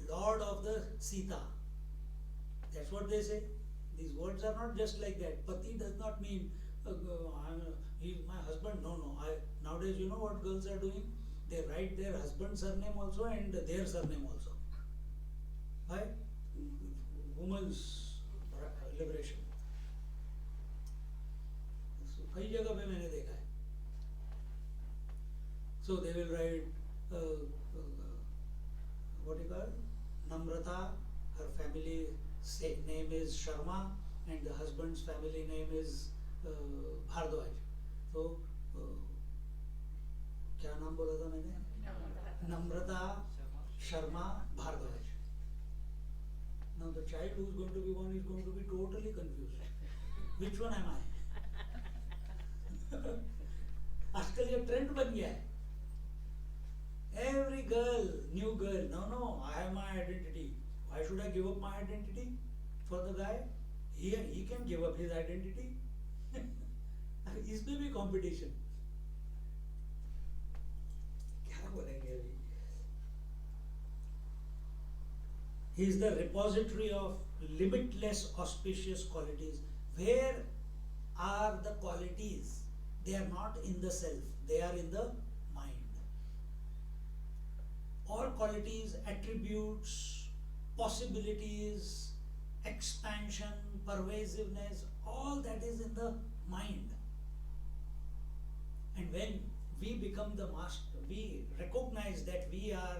Lord of the Sita. That's what they say. These words are not just like that. Pati does not mean he's my husband. No. Nowadays, you know what girls are doing? They write their husband's surname also and their surname also. Why? Women's liberation. So, कई जगह पे मैंने देखा है. So they will write what do you call? Namrata. Her family name is Sharma, and the husband's family name is Bhardwaj. So क्या नाम बोला था मैंने? Namrata Sharma Bhardwaj. Now the child who is going to be born is going to be totally confused. Which one am I? आजकल ये trend बन गया है. Every girl, new girl, no, I have my identity. Why should I give up my identity for the guy? He can give up his identity. इसमें भी competition. क्या बोलेंगे अभी? He is the repository of limitless auspicious qualities. Where are the qualities? They are not in the self, they are in the mind. All qualities, attributes, possibilities, expansion, pervasiveness, all that is in the mind. And when we become the master, we recognize that we are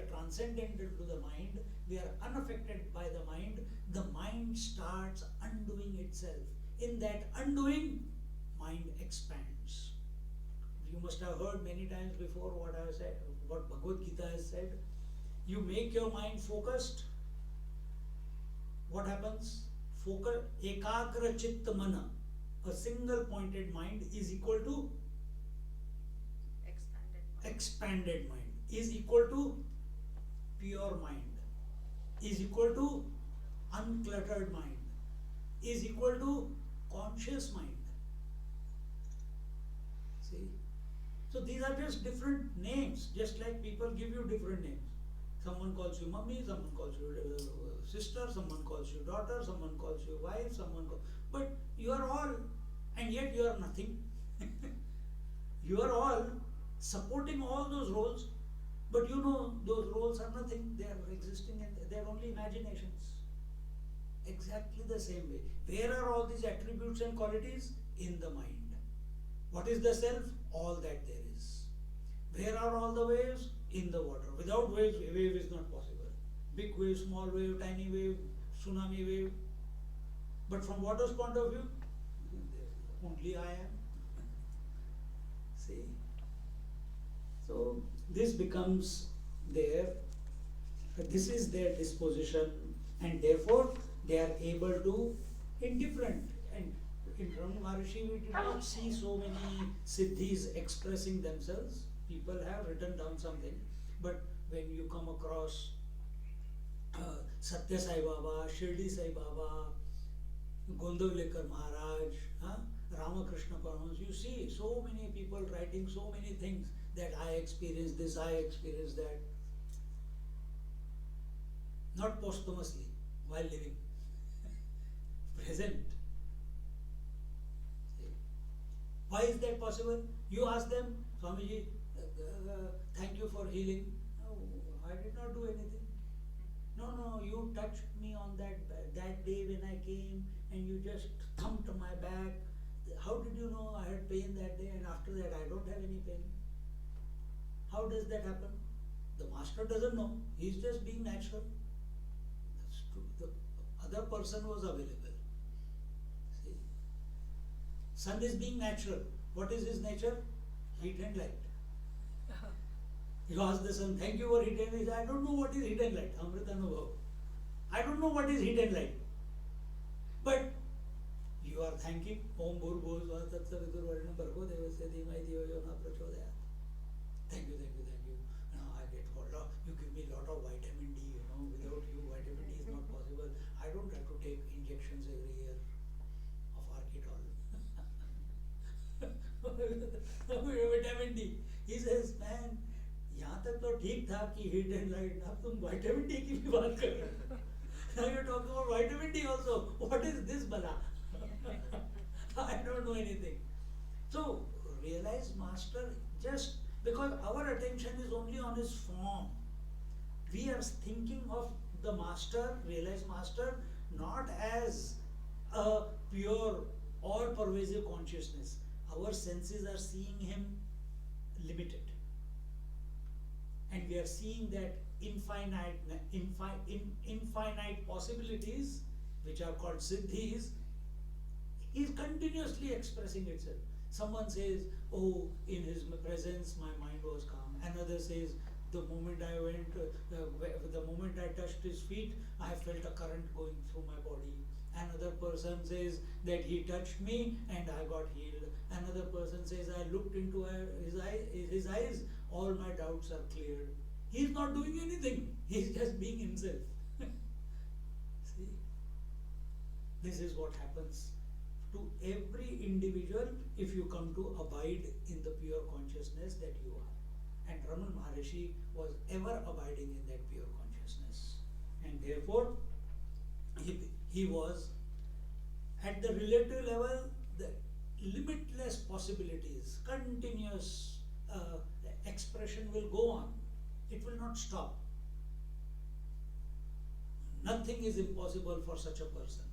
transcendental to the mind, we are unaffected by the mind starts undoing itself. In that undoing, mind expands. You must have heard many times before what I have said, what Bhagavad Gita has said. You make your mind focused, what happens? Focus, ekagra chitta mana, a single pointed mind is equal to expanded mind, is equal to pure mind, is equal to uncluttered mind, is equal to conscious mind. See? So these are just different names, just like people give you different names. Someone calls you mummy, someone calls you sister, someone calls you daughter, someone calls you wife, but you are all, and yet you are nothing. You are all supporting all those roles, but you know those roles are nothing. They are existing and they are only imaginations. Exactly the same way. Where are all these attributes and qualities? In the mind. What is the self? All that there is. Where are all the waves? In the water. Without waves, a wave is not possible. Big wave, small wave, tiny wave, tsunami wave. But from water's point of view, only I am. See? So this becomes their, this is their disposition, and therefore they are able to indifferent. And in Ramana Maharshi we did not see so many siddhis expressing themselves. People have written down something, but when you come across Satya Sai Baba, Shirdi Sai Baba, Gondavlekar Maharaj, Ramakrishna Paramahansa, you see so many people writing so many things that I experienced this, I experienced that. Not posthumously, while living. Present. See? Why is that possible? You ask them, Swamiji, thank you for healing. No, I did not do anything. No, you touched me on that day when I came and you just thumped my back. How did you know I had pain that day and after that I don't have any pain? How does that happen? The master doesn't know. He's just being natural. That's true. The other person was available. See? Sun is being natural. What is his nature? Heat and light. You ask the sun, thank you for heat and light. I don't know what is heat and light. Amritanubhav. I don't know what is heat and light. But you are thanking Om Bhur Bhur Tatsavitur Varnam Bhargo Devasya Dhimai Dhiyo Yo Na Prachodayat. Thank you. Now I get you give me a lot of vitamin D, without you vitamin D is not possible. I don't have to take injections every year of Architol. Vitamin D. He says, man, यहाँ तक तो ठीक था कि heat and light, अब तुम vitamin D की भी बात कर रहे हो. Now you're talking about vitamin D also. What is this bala? I don't know anything. So realize master, just because our attention is only on his form, we are thinking of the master, realized master, not as a pure all pervasive consciousness. Our senses are seeing him limited, and we are seeing that infinite possibilities, which are called siddhis, is continuously expressing itself. Someone says, oh, in his presence my mind was calm. Another says, the moment I touched his feet, I felt a current going through my body. Another person says that he touched me and I got healed. Another person says, I looked into his eyes, all my doubts are cleared. He is not doing anything. He is just being himself. See, this is what happens to every individual if you come to abide in the pure consciousness that you are. And Ramana Maharshi was ever abiding in that pure consciousness. And therefore, he was at the relative level, the limitless possibilities, continuous expression will go on. It will not stop. Nothing is impossible for such a person.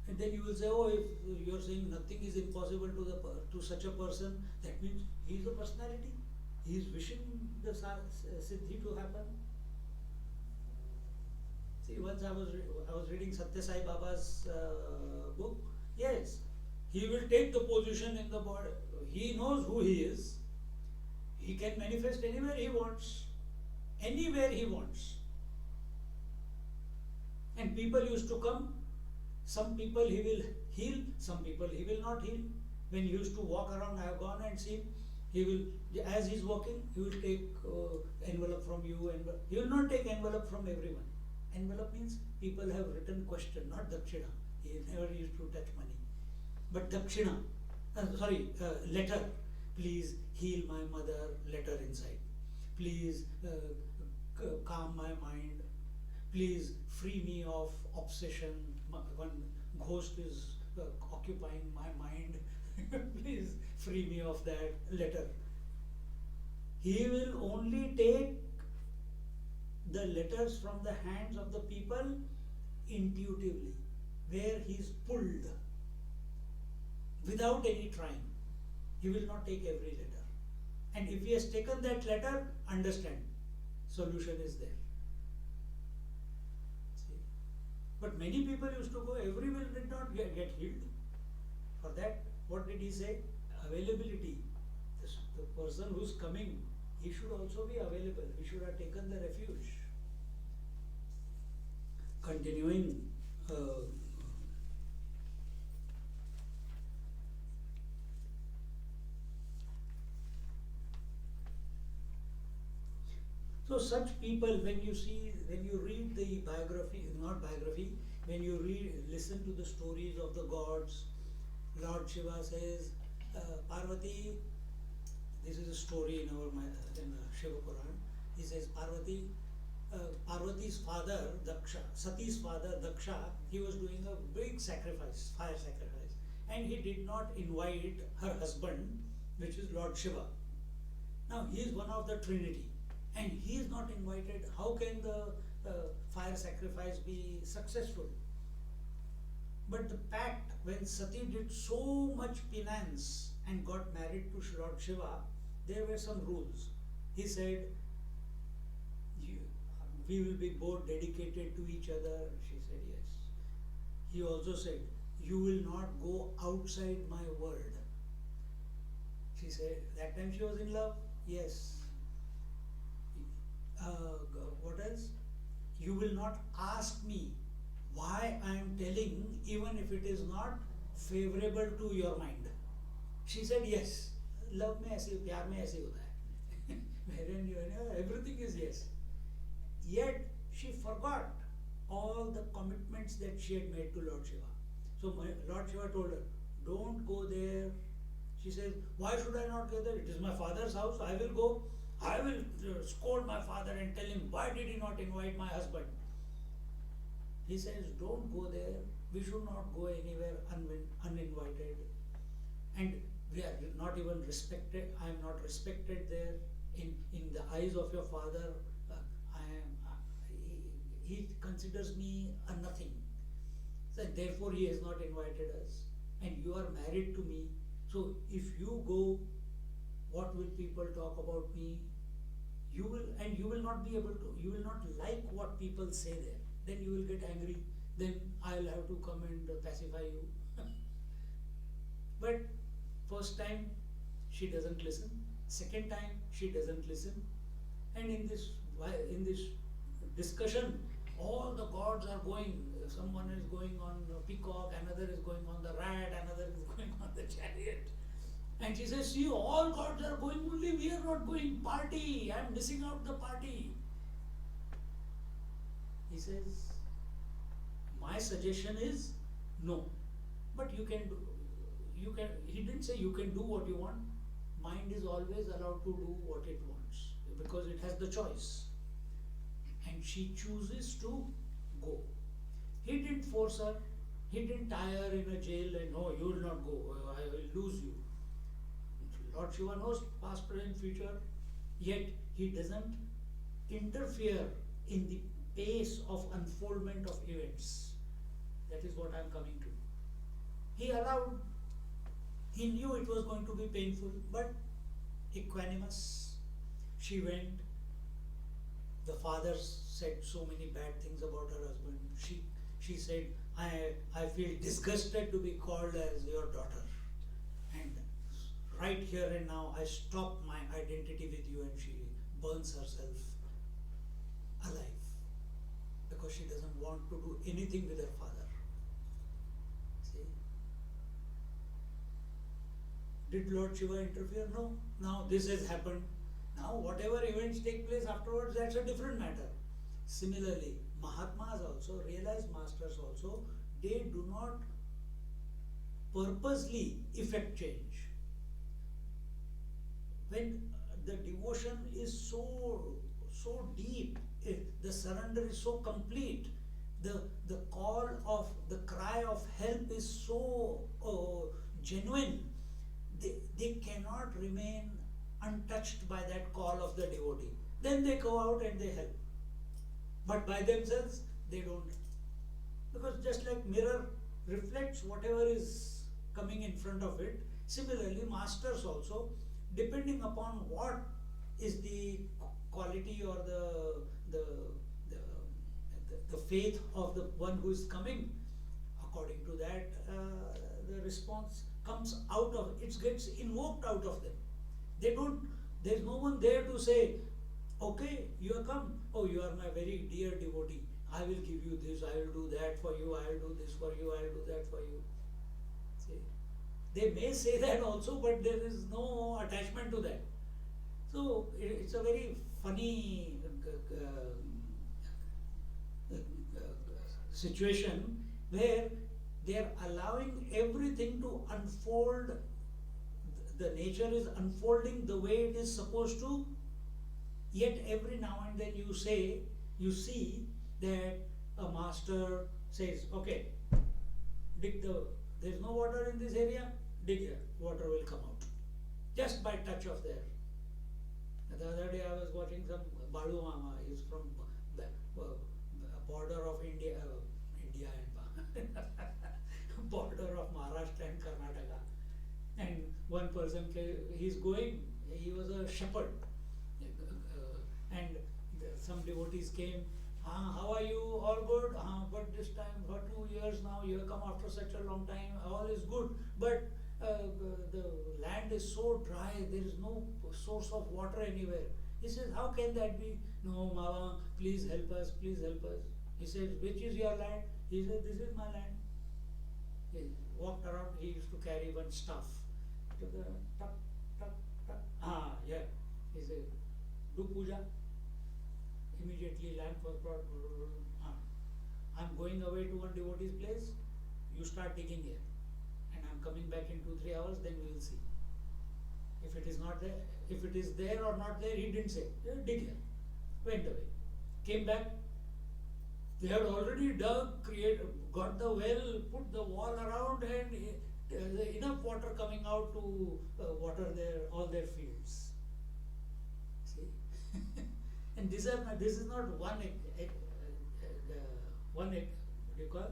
And then you will say, oh, if you are saying nothing is impossible to such a person, that means he is a personality. He is wishing the siddhi to happen. See, once I was reading Satya Sai Baba's book. Yes, he will take the position in the body. He knows who he is. He can manifest anywhere he wants. Anywhere he wants. And people used to come. Some people he will heal, some people he will not heal. When he used to walk around, I have gone and seen, he will, as he is walking, he will take envelope from you, he will not take envelope from everyone. Envelope means people have written question, not dakshina. He never used to touch money. But dakshina, letter. please heal my mother, letter inside. Please calm my mind. Please free me of obsession. One ghost is occupying my mind. Please free me of that, letter. He will only take the letters from the hands of the people intuitively, where he is pulled without any trying. He will not take every letter. And if he has taken that letter, understand, solution is there. See? But many people used to go, everyone did not get healed. For that, what did he say? Availability. The person who's coming, he should also be available. He should have taken the refuge. Continuing, so such people, when you read the biography, not biography, when you listen to the stories of the gods, Lord Shiva says, Parvati, this is a story in Shiva Puran. He says, Parvati's father, Daksha, Sati's father, Daksha, he was doing a big sacrifice, fire sacrifice, and he did not invite her husband, which is Lord Shiva. Now, he is one of the Trinity, and he is not invited. How can the fire sacrifice be successful? But the pact, when Sati did so much penance and got married to Lord Shiva, there were some rules. He said, we will be both dedicated to each other. She said yes. He also said, you will not go outside my word. She said, that time she was in love? Yes. What else? You will not ask me why I am telling, even if it is not favorable to your mind. She said yes. Love mein aise, pyar mein aise hota hai. Wherein everything is yes. Yet she forgot all the commitments that she had made to Lord Shiva. So Lord Shiva told her, don't go there. She says, why should I not go there? It is my father's house. I will go. I will scold my father and tell him, why did he not invite my husband? He says, don't go there. We should not go anywhere uninvited. And we are not even respected. I am not respected there. In the eyes of your father, he considers me a nothing. So therefore he has not invited us. And you are married to me. So if you go, what will people talk about me? You will not be able to, you will not like what people say there. Then you will get angry. Then I'll have to come and pacify you. But first time she doesn't listen. Second time she doesn't listen. And in this discussion, all the gods are going. Someone is going on a peacock, another is going on the rat, another is going on the chariot. And she says, see, all gods are going, only we are not going. Party, I am missing out the party. He says, my suggestion is no. But he didn't say you can do what you want. Mind is always allowed to do what it wants because it has the choice. And she chooses to go. He didn't force her. He didn't tie her in a jail and no, you will not go. I will lose you. Lord Shiva knows past, present, future. Yet he doesn't interfere in the pace of unfoldment of events. That is what I am coming to. He allowed. He knew it was going to be painful, but equanimous. She went. The father said so many bad things about her husband. She said, I feel disgusted to be called as your daughter. And right here and now, I stop my identity with you, and she burns herself alive because she doesn't want to do anything with her father. See? Did Lord Shiva interfere? No. Now this has happened. Now whatever events take place afterwards, that's a different matter. Similarly, Mahatmas also, realized masters also, they do not purposely effect change. when the devotion is so deep, the surrender is so complete, the call of the cry of help is so genuine, they cannot remain untouched by that call of the devotee. Then they go out and they help, but by themselves they don't, because just like mirror reflects whatever is coming in front of it, similarly masters also, depending upon what is the quality or the faith of the one who is coming, according to that the response comes out of it, gets invoked out of them. They don't, there is no one there to say, okay, you have come, oh, you are my very dear devotee, I will give you this, I will do that for you, I will do this for you, I will do that for you. See, they may say that also, but there is no attachment to that. So it's a very funny situation where they are allowing everything to unfold. The nature is unfolding the way it is supposed to, yet every now and then you see that a master says, okay, there is no water in this area, dig here, water will come out, just by touch of there. The other day I was watching some Balu Mama, he is from the border of India and border of Maharashtra and Karnataka. And one person, he was a shepherd, and some devotees came, how are you, all good? But this time for 2 years now you have come after such a long time, all is good, but the land is so dry, there is no source of water anywhere. He says, how can that be? No, Mama, please help us, please help us. He says, which is your land? He said, this is my land. He walked around, he used to carry one staff. To the tuck, tuck, tuck. Yeah. He said, do puja. Immediately lamp was brought. I'm going away to one devotee's place. You start digging here. And I'm coming back in 2-3 hours, then we will see. If it is not there, if it is there or not there, he didn't say. Dig here. Went away. Came back. They had already dug, got the well, put the wall around, and enough water coming out to water all their fields. See, and this is not one what do you call,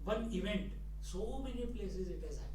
one event. So many places it has happened.